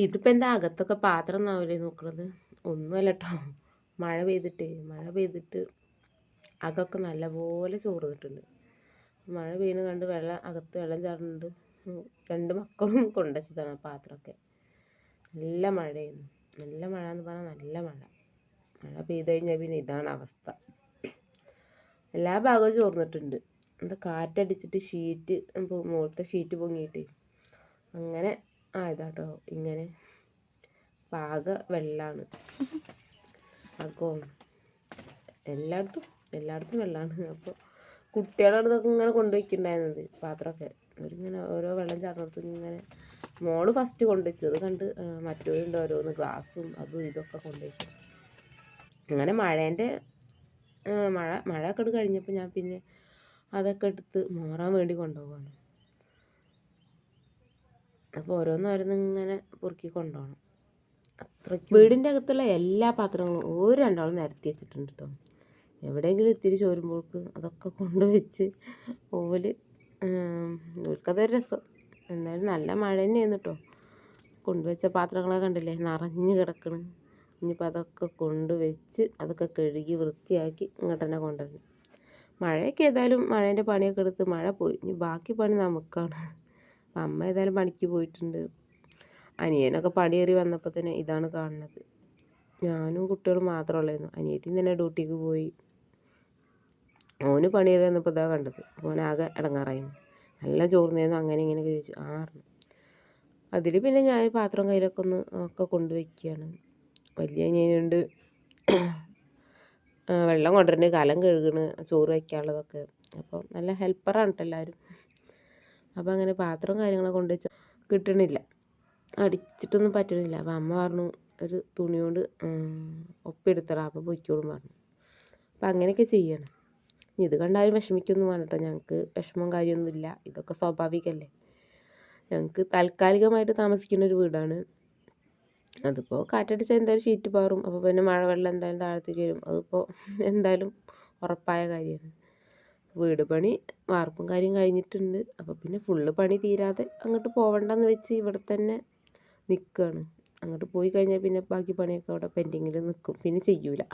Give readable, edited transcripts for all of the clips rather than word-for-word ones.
ഇതിപ്പോൾ എന്താ അകത്തൊക്കെ പാത്രം എന്നാവില്ലേ നോക്കണത്? ഒന്നുമല്ല കേട്ടോ, മഴ പെയ്തിട്ട് അകമൊക്കെ നല്ലപോലെ ചോർന്നിട്ടുണ്ട്. മഴ പെയ്യുന്ന കണ്ട് അകത്ത് വെള്ളം ചാടുന്നുണ്ട്. 2 മക്കളും കൊണ്ടുവച്ചതാണ് പാത്രമൊക്കെ. നല്ല മഴയായിരുന്നു. നല്ല മഴ എന്ന് പറഞ്ഞാൽ നല്ല മഴ. മഴ പെയ്ത് കഴിഞ്ഞാൽ പിന്നെ ഇതാണ് അവസ്ഥ. എല്ലാ ഭാഗവും ചോർന്നിട്ടുണ്ട്. എന്താ കാറ്റടിച്ചിട്ട് മുകളിലത്തെ ഷീറ്റ് പൊങ്ങിയിട്ട് അങ്ങനെ ആയതാട്ടോ. ഇങ്ങനെ പാക വെള്ളമാണ്. അകവും എല്ലായിടത്തും വെള്ളമാണ്. അപ്പോൾ കുട്ടികളാണ് ഇതൊക്കെ ഇങ്ങനെ കൊണ്ടുവയ്ക്കുന്നുണ്ടായിരുന്നത് പാത്രമൊക്കെ. അവരിങ്ങനെ ഓരോ വെള്ളം ചാടുന്നിടത്ത് ഇങ്ങനെ മോള് ഫസ്റ്റ് കൊണ്ടുവച്ചു. അത് കണ്ട് മറ്റവരുണ്ട് ഓരോന്ന് ഗ്ലാസും അതും ഇതൊക്കെ കൊണ്ടുവയ്ക്കും. അങ്ങനെ മഴയൊക്കെ എടുത്ത് കഴിഞ്ഞപ്പോൾ ഞാൻ പിന്നെ അതൊക്കെ എടുത്ത് മോറാൻ വേണ്ടി കൊണ്ടുപോവാണ്. അപ്പോൾ ഓരോന്നിങ്ങനെ പൊറുക്കി കൊണ്ടുപോകണം. അത്രയ്ക്ക് വീടിൻ്റെ അകത്തുള്ള എല്ലാ പാത്രങ്ങളും രണ്ടാളും നിരത്തി വെച്ചിട്ടുണ്ട് കേട്ടോ. എവിടെയെങ്കിലും ഇത്തിരി ചോരുമ്പോൾക്ക് അതൊക്കെ കൊണ്ടുവച്ച് ഓൽക്കതൊരു രസം. എന്തായാലും നല്ല മഴ തന്നെയായിരുന്നു കേട്ടോ. കൊണ്ടുവച്ച പാത്രങ്ങളൊക്കെ കണ്ടില്ലേ, നിറഞ്ഞ് കിടക്കണം. ഇനിയിപ്പോൾ അതൊക്കെ കൊണ്ടുവച്ച് അതൊക്കെ കഴുകി വൃത്തിയാക്കി ഇങ്ങോട്ട് തന്നെ കൊണ്ടുവരണം. മഴയൊക്കെ ഏതായാലും മഴേൻ്റെ പണിയൊക്കെ എടുത്ത് മഴ പോയി. ഇനി ബാക്കി പണി നമുക്കാണ്. അമ്മ ഏതായാലും പണിക്ക് പോയിട്ടുണ്ട്. അനിയനൊക്കെ പണിയേറി വന്നപ്പോൾ തന്നെ ഇതാണ് കാണുന്നത്. ഞാനും കുട്ടികളും മാത്രമുള്ളായിരുന്നു. അനിയത്തി തന്നെ ഡ്യൂട്ടിക്ക് പോയി. ഓന് പണിയേറി വന്നപ്പോൾ ഇതാ കണ്ടത്. ഓനാകെ ഇടങ്ങാറായിരുന്നു. നല്ല ചോർന്നായിരുന്നു. അങ്ങനെ ഇങ്ങനെയൊക്കെ ചോദിച്ചു ആറുന്നു. അതിൽ പിന്നെ ഞാൻ പാത്രം കയ്യിലൊക്കെ ഒക്കെ കൊണ്ടുവയ്ക്കുകയാണ്. വലിയ അനിയനുണ്ട് വെള്ളം കൊണ്ടുവരുന്നത്, കലം കഴുകണ്, ചോറ് വയ്ക്കാനുള്ളതൊക്കെ. അപ്പോൾ നല്ല ഹെൽപ്പറാണ് കേട്ടോ എല്ലാവരും. അപ്പോൾ അങ്ങനെ പാത്രവും കാര്യങ്ങളൊക്കെ കൊണ്ടുവച്ചാൽ കിട്ടണില്ല, അടിച്ചിട്ടൊന്നും പറ്റണില്ല. അപ്പോൾ അമ്മ പറഞ്ഞു ഒരു തുണി കൊണ്ട് ഒപ്പിയെടുത്തടാ, അപ്പോൾ പൊയ്ക്കോളും പറഞ്ഞു. അപ്പോൾ അങ്ങനെയൊക്കെ ചെയ്യണം. ഇത് കണ്ടാലും വിഷമിക്കൊന്നും വേണം കേട്ടോ. ഞങ്ങൾക്ക് വിഷമവും കാര്യമൊന്നുമില്ല. ഇതൊക്കെ സ്വാഭാവികമല്ലേ. ഞങ്ങൾക്ക് താൽക്കാലികമായിട്ട് താമസിക്കുന്ന ഒരു വീടാണ്. അതിപ്പോൾ കാറ്റടിച്ചാൽ എന്തായാലും ഷീറ്റ് പാറും. അപ്പോൾ പിന്നെ മഴവെള്ളം എന്തായാലും താഴത്തേക്ക് വരും. അതിപ്പോൾ എന്തായാലും ഉറപ്പായ കാര്യമാണ്. വീട് പണി വാർപ്പും കാര്യം കഴിഞ്ഞിട്ടുണ്ട്. അപ്പോൾ പിന്നെ ഫുള്ള് പണി തീരാതെ അങ്ങോട്ട് പോകണ്ടെന്ന് വെച്ച് ഇവിടെ തന്നെ നിൽക്കുകയാണ്. അങ്ങോട്ട് പോയി കഴിഞ്ഞാൽ പിന്നെ ബാക്കി പണിയൊക്കെ അവിടെ പെൻഡിങ്ങിൽ നിൽക്കും, പിന്നെ ചെയ്യൂല.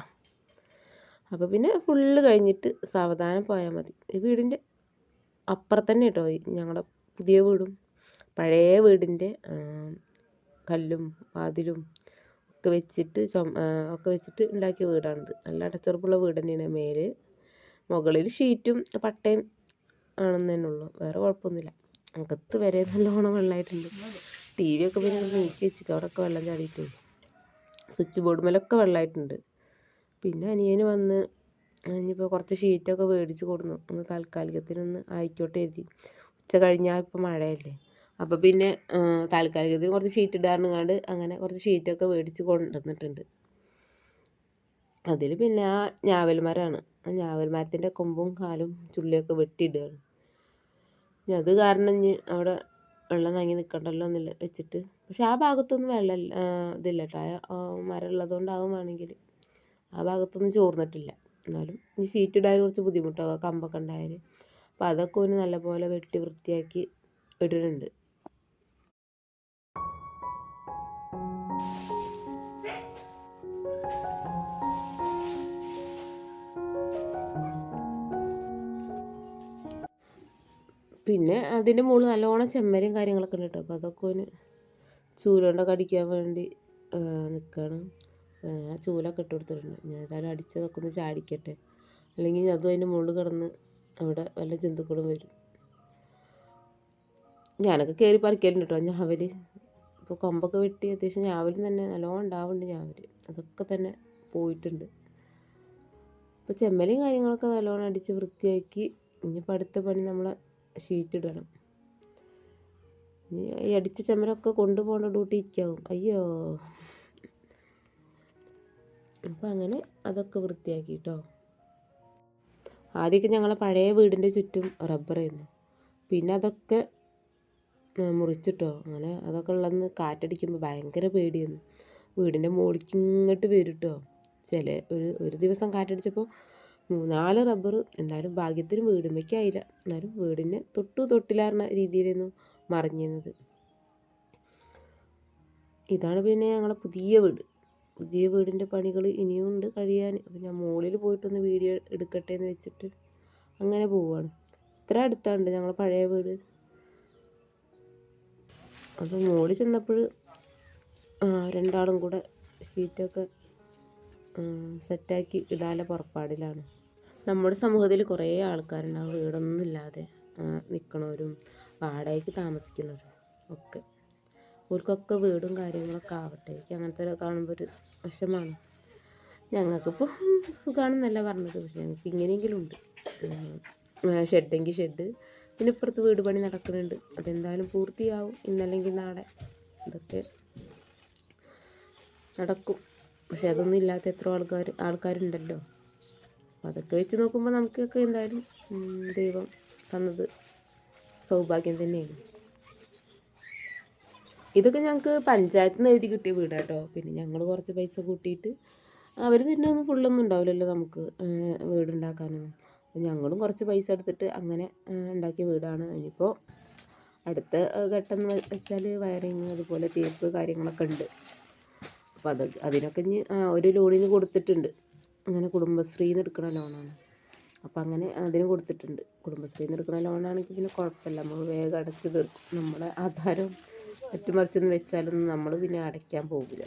അപ്പോൾ പിന്നെ ഫുള്ള് കഴിഞ്ഞിട്ട് സാവധാനം പോയാൽ മതി. ഈ വീടിൻ്റെ അപ്പുറത്തന്നെ കേട്ടോ ഞങ്ങളുടെ പുതിയ വീടും. പഴയ വീടിൻ്റെ കല്ലും വാതിലും ഒക്കെ വെച്ചിട്ട് ഉണ്ടാക്കിയ വീടാണിത്. നല്ല അടച്ചുറപ്പുള്ള വീട് തന്നെയാണ്. മുകളിൽ ഷീറ്റും പട്ടയും ആണെന്ന് തന്നെ ഉള്ളൂ, വേറെ കുഴപ്പമൊന്നുമില്ല. അകത്ത് വരെ നല്ലോണം വെള്ളമായിട്ടുണ്ട്. ടി വി ഒക്കെ പിന്നെ നീക്കി വെച്ചിട്ട് അവിടെയൊക്കെ വെള്ളം ചാടിയിട്ട് സ്വിച്ച് ബോർഡ് മേലൊക്കെ വെള്ളമായിട്ടുണ്ട്. പിന്നെ അനിയന് വന്ന് ഇനിയിപ്പോൾ കുറച്ച് ഷീറ്റൊക്കെ മേടിച്ച് കൊടുന്നു. ഒന്ന് താൽക്കാലികത്തിനൊന്ന് ആയിക്കോട്ടെ എഴുതി. ഉച്ച കഴിഞ്ഞാൽ ഇപ്പോൾ മഴയല്ലേ. അപ്പോൾ പിന്നെ താൽക്കാലികത്തിന് കുറച്ച് ഷീറ്റ് ഇടാറുണ്ട്. അങ്ങനെ കുറച്ച് ഷീറ്റൊക്കെ മേടിച്ച് കൊണ്ടുവന്നിട്ടുണ്ട്. അതിൽ പിന്നെ ആ ഞാവൽ മരമാണ്. ആ ഞാവൽ മരത്തിൻ്റെ കൊമ്പും കാലും ചുള്ളിയൊക്കെ വെട്ടിയിടുകയാണ്. ഇനി അത് കാരണം ഇനി അവിടെ വെള്ളം തങ്ങി നിൽക്കണ്ടല്ലോ എന്നില്ല വെച്ചിട്ട്. പക്ഷെ ആ ഭാഗത്തൊന്നും വെള്ളം ഇതില്ല കേട്ടോ. മരം ഉള്ളതുകൊണ്ടാവും വേണമെങ്കിൽ ആ ഭാഗത്തൊന്നും ചോർന്നിട്ടില്ല. എന്നാലും ഈ ഷീറ്റ് ഇടാൻ കുറച്ച് ബുദ്ധിമുട്ടാവും, കമ്പൊക്കെ ഉണ്ടായാൽ. അപ്പോൾ അതൊക്കെ ഒന്ന് നല്ലപോലെ വെട്ടി വൃത്തിയാക്കി ഇട്ടിട്ടുണ്ട്. പിന്നെ അതിൻ്റെ മുകളിൽ നല്ലോണം ചെമ്മരയും കാര്യങ്ങളൊക്കെ ഉണ്ട് കേട്ടോ. അപ്പോൾ അതൊക്കെ ഒന്ന് ചൂലുകൊണ്ടൊക്കെ അടിക്കാൻ വേണ്ടി നിൽക്കുകയാണ്. ചൂലൊക്കെ ഇട്ട് കൊടുത്തിട്ടുണ്ട്. ഞാൻ ഏതായാലും അടിച്ചതൊക്കെ ഒന്ന് ചാടിക്കട്ടെ, അല്ലെങ്കിൽ അതും അതിൻ്റെ മുകളിൽ കിടന്ന് അവിടെ വല്ല ജന്തുക്കളും വരും. ഞാനൊക്കെ കയറി പറിക്കലുണ്ട് കേട്ടോ ഞാവൽ. ഇപ്പോൾ കൊമ്പൊക്കെ വെട്ടി അത്യാവശ്യം ഞാവലും തന്നെ നല്ലോണം ഉണ്ടാവുന്നുണ്ട്. ഞാവൽ അതൊക്കെ തന്നെ പോയിട്ടുണ്ട്. അപ്പോൾ ചെമ്മലയും കാര്യങ്ങളൊക്കെ നല്ലോണം അടിച്ച് വൃത്തിയാക്കി ഇനിയിപ്പോൾ അടുത്ത പണി നമ്മളെ ഷീറ്റ് ഇടണം. ഈ അടിച്ച ചെമ്മലൊക്കെ കൊണ്ടുപോകേണ്ട ഡ്യൂട്ടിക്കാവും. അയ്യോ. അപ്പോൾ അങ്ങനെ അതൊക്കെ വൃത്തിയാക്കി കേട്ടോ. ആദ്യമൊക്കെ ഞങ്ങളെ പഴയ വീടിൻ്റെ ചുറ്റും റബ്ബറായിരുന്നു. പിന്നെ അതൊക്കെ മുറിച്ചിട്ടോ. അങ്ങനെ അതൊക്കെ ഉള്ളതെന്ന് കാറ്റടിക്കുമ്പോൾ ഭയങ്കര പേടിയായിരുന്നു. വീടിൻ്റെ മുകളിലേക്ക് ഇങ്ങോട്ട് വരും കേട്ടോ. ഒരു ദിവസം കാറ്റടിച്ചപ്പോൾ 3-4 റബ്ബർ. എന്തായാലും ഭാഗ്യത്തിന് വീടുമ്മയ്ക്കായില്ല. എന്നാലും വീടിന് തൊട്ടിലാർന്ന രീതിയിലായിരുന്നു മറിഞ്ഞിരുന്നത്. ഇതാണ് പിന്നെ ഞങ്ങളെ പുതിയ വീട്. പുതിയ വീടിൻ്റെ പണികൾ ഇനിയും ഉണ്ട് കഴിയാൻ. അപ്പോൾ ഞാൻ മുകളിൽ പോയിട്ടൊന്ന് വീഡിയോ എടുക്കട്ടെ എന്ന് വെച്ചിട്ട് അങ്ങനെ പോവുകയാണ്. ഇത്ര അടുത്തുണ്ട് ഞങ്ങൾ പഴയ വീട്. അപ്പോൾ മുകളിൽ ചെന്നപ്പോൾ രണ്ടാളും കൂടെ ഷീറ്റൊക്കെ സെറ്റാക്കി ഇടാനുള്ള പുറപ്പാടിലാണ്. നമ്മുടെ സമൂഹത്തിൽ കുറേ ആൾക്കാരുണ്ടാവും വീടൊന്നും ഇല്ലാതെ നിൽക്കണവരും വാടകയ്ക്ക് താമസിക്കുന്നവരും ഒക്കെ. അവർക്കൊക്കെ വീടും കാര്യങ്ങളൊക്കെ ആവട്ടെ. എനിക്ക് അങ്ങനത്തെ കാണുമ്പോൾ ഒരു വിഷമാണ്. ഞങ്ങൾക്കിപ്പോൾ സുഖമാണെന്നല്ല പറഞ്ഞത്, പക്ഷെ ഞങ്ങൾക്ക് ഇങ്ങനെയെങ്കിലും ഉണ്ട്. ഷെഡെങ്കിൽ ഷെഡ്, പിന്നെ ഇപ്പുറത്ത് വീട് പണി നടക്കുന്നുണ്ട്. അതെന്തായാലും പൂർത്തിയാവും, ഇന്നല്ലെങ്കിൽ നാളെ. ഇതൊക്കെ നടക്കും. പക്ഷെ അതൊന്നും ഇല്ലാത്ത എത്ര ആൾക്കാരുണ്ടല്ലോ. അപ്പോൾ അതൊക്കെ വെച്ച് നോക്കുമ്പോൾ നമുക്കൊക്കെ എന്തായാലും ദൈവം തന്നത് സൗഭാഗ്യം തന്നെയാണ്. ഇതൊക്കെ ഞങ്ങൾക്ക് പഞ്ചായത്തിൽ നിന്ന് എഴുതി കിട്ടിയ വീടാട്ടോ. പിന്നെ ഞങ്ങൾ കുറച്ച് പൈസ കൂട്ടിയിട്ട്, അവർ തന്നെ ഒന്നും ഫുള്ളൊന്നും ഉണ്ടാവില്ലല്ലോ നമുക്ക് വീടുണ്ടാക്കാനൊന്നും. അപ്പോൾ ഞങ്ങളും കുറച്ച് പൈസ എടുത്തിട്ട് അങ്ങനെ ഉണ്ടാക്കിയ വീടാണ്. ഇനിയിപ്പോൾ അടുത്ത ഘട്ടം എന്ന് വെച്ചാൽ വയറിങ്, അതുപോലെ തേപ്പ് കാര്യങ്ങളൊക്കെ ഉണ്ട്. അപ്പോൾ അതിനൊക്കെ ഇനി ഒരു ലോണിന് കൊടുത്തിട്ടുണ്ട്. അങ്ങനെ കുടുംബശ്രീന്ന് എടുക്കുന്ന ലോണാണ്. അപ്പോൾ അങ്ങനെ അതിന് കൊടുത്തിട്ടുണ്ട്. കുടുംബശ്രീന്ന് എടുക്കുന്ന ലോണാണെങ്കിൽ പിന്നെ കുഴപ്പമില്ല, നമ്മൾ വേഗം അടച്ച് തീർക്കും. നമ്മളെ ആധാരം മറ്റുമറിച്ചൊന്നും വെച്ചാലൊന്നും നമ്മൾ പിന്നെ അടയ്ക്കാൻ പോകില്ല.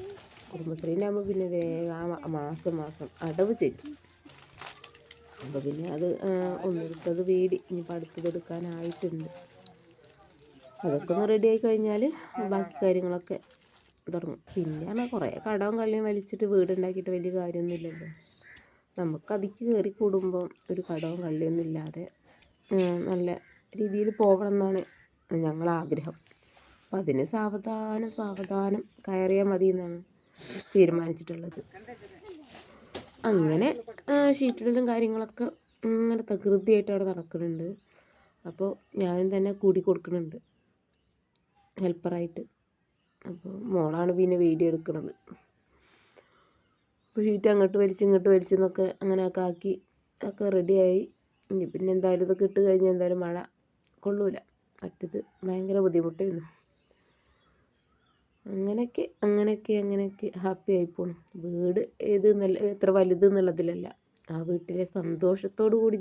കുടുംബശ്രീൻ്റെ ആകുമ്പോൾ പിന്നെ വേഗം മാസം അടവ് ചെയ്യും. അപ്പോൾ പിന്നെ അത് ഒന്നെടുത്തത് വീടി, ഇനിയിപ്പോൾ അടുത്തത് എടുക്കാനായിട്ടുണ്ട്. അതൊക്കെ ഒന്ന് റെഡി ആയി കഴിഞ്ഞാൽ ബാക്കി കാര്യങ്ങളൊക്കെ തുടങ്ങും. പിന്നെ പറഞ്ഞാൽ കുറേ കടവും കള്ളിയും വലിച്ചിട്ട് വീടുണ്ടാക്കിയിട്ട് വലിയ കാര്യമൊന്നുമില്ലല്ലോ. നമുക്ക് അതിക്ക് കയറി കൂടുമ്പം ഒരു കടവും കള്ളിയൊന്നും ഇല്ലാതെ നല്ല രീതിയിൽ പോകണം എന്നാണ് ഞങ്ങളാഗ്രഹം. അപ്പം അതിന് സാവധാനം കയറിയാൽ മതി എന്നാണ് തീരുമാനിച്ചിട്ടുള്ളത്. അങ്ങനെ ഷീറ്റിടലും കാര്യങ്ങളൊക്കെ ഇങ്ങനെ തകൃതിയായിട്ട് അവിടെ നടക്കുന്നുണ്ട്. അപ്പോൾ ഞാനും തന്നെ കൂടി കൊടുക്കുന്നുണ്ട് ഹെൽപ്പറായിട്ട്. അപ്പോൾ മോളാണ് പിന്നെ വീഡിയോ എടുക്കുന്നത്. അപ്പോൾ ഷീറ്റ് അങ്ങോട്ട് വലിച്ച് ഇങ്ങോട്ട് വലിച്ചെന്നൊക്കെ അങ്ങനെയൊക്കെ ആക്കി ഒക്കെ റെഡിയായി. ഇനി പിന്നെ എന്തായാലും ഇതൊക്കെ ഇട്ട് കഴിഞ്ഞാൽ എന്തായാലും മഴ കൊള്ളൂല. മറ്റത് ഭയങ്കര ബുദ്ധിമുട്ടായിരുന്നു. അങ്ങനെയൊക്കെ ഹാപ്പി ആയിപ്പോണു. വീട് എത്ര വലുത് എന്നുള്ളതിലല്ല, ആ വീട്ടിലെ സന്തോഷത്തോടു കൂടി